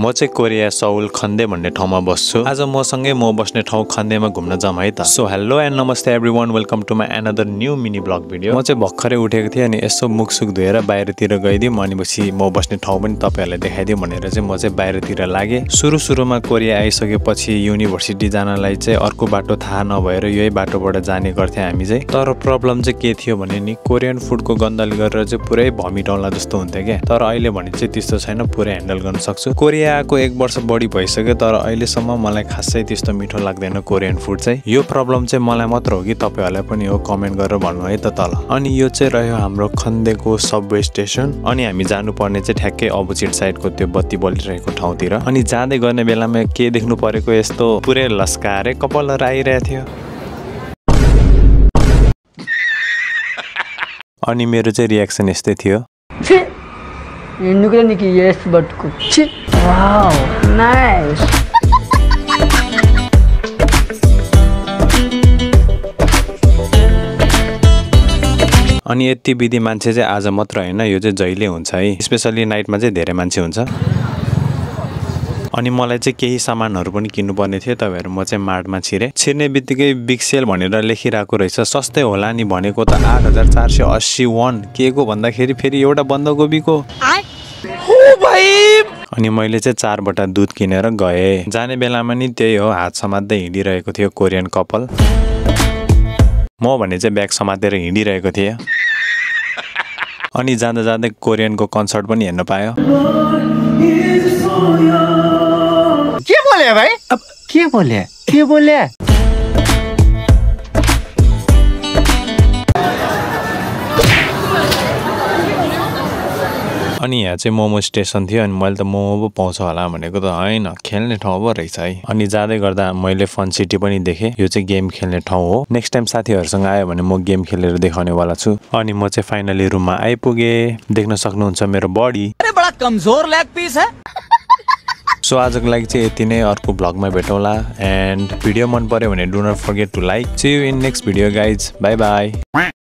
म चाहिँ Korea soul खन्दे भन्ने ठाउँमा बस्छु। आज मसँगै म बस्ने ठाउँ खन्देमा घुम्न जाम है त। सो हेलो एन्ड नमस्ते everyone, welcome to my another new mini vlog video. म चाहिँ भर्खरै उठेको थिएँ अनि यसो मुखसुख धोएर बाहिरतिर गइदिउँ अनि पछि म बस्ने ठाउँ पनि तपाईहरुलाई देखाइदिउँ भनेर चाहिँ म चाहिँ बाहिरतिर लागेँ। सुरुमा कोरिया आइसकेपछि युनिभर्सिटी जानलाई चाहिँ अर्को बाटो थाहा नभएर यही बाटोबाट जाने गर्थ्यौं हामी चाहिँ। तर प्रब्लम चाहिँ के थियो भने नि कोरियन फुडको गन्धले गरेर चाहिँ पुरै भमिट आउला जस्तो हुन्थ्यो क्या। तर अहिले भने चाहिँ त्यस्तो छैन, पुरै ह्यान्डल गर्न सक्छु। कोरिया आएको 1 वर्ष बढी भइसक्यो तर अहिलेसम्म मलाई खासै त्यस्तो मिठो लाग्दैन कोरियन फुड चाहिँ। यो प्रब्लम चाहिँ मलाई मात्र हो कि तपाईहरुलाई पनि हो, कमेन्ट गरेर भन्नु है त तल। अनि यो चाहिँ रह्यो हाम्रो खन्देको सबवे स्टेसन अनि हामी जानुपर्ने चाहिँ ठ्याक्कै अपोजिट साइडको त्यो बत्ती बलिरहेको ठाउँतिर। अनि जाँदै गर्ने बेलामा के देख्नु परेको यस्तो पुरै लस्कारे कपालहरु आइरहेको थियो। अनि मेरो चाहिँ रियाक्सन यस्तै थियो। अनि यति विधि मान्छे चाहिँ आज मात्र हैन, यो चाहिँ जहिले हुन्छ है, स्पेशली नाइटमा चाहिँ धेरै मान्छे हुन्छ। अनि मलाई चाहिँ केही सामानहरु पनि किन्नु पर्ने थियो, त भएर म चाहिँ मार्टमा छिर्ने बित्तिकै बिग सेल भनेर लेखिरहेको रहेछ। सस्तै होला नि भनेको त 8480 वon, केको भन्दाखेरि फेरि एउटा बन्दकोपीको। अनि मैले चाहिँ 4 बटा दूध किनेर गए। जाने बेलामा नि त्यही हो, हात समात्दै हिँडिरहेको थियो कोरियन कपल। म भने चाहिँ ब्याग समातेर हिँडिरहेको थिएँ। अनि जाँदा जाँदै कोरियनको कन्सर्ट पनि हेर्न पायो। के बोले भाइ? अब के बोले? अनि यहाँ चाहिँ मोमो स्टेसन थियो अनि मैले त मोमो पो पाउँछ होला भनेको त हैन, खेल्ने ठाउँ पो रहेछ है। अनि जाँदै गर्दा मैले फन सिटी पनि देखेँ, यो चाहिँ गेम खेल्ने ठाउँ हो। नेक्स्ट टाइम साथीहरुसँग आयो भने म गेम खेलेर देखाउने वाला छु। अनि म चाहिँ फाइनली रुममा आइपुगे। देख्न सक्नुहुन्छ मेरो बडी। अरे बडा कमजोर लेग पीस है। सो आजको लागि चाहिँ यति नै, अर्को ब्लगमा भेटौँला। एन्ड भिडियो मन पर्यो भने do not forget to like. See you in next video guys, bye by.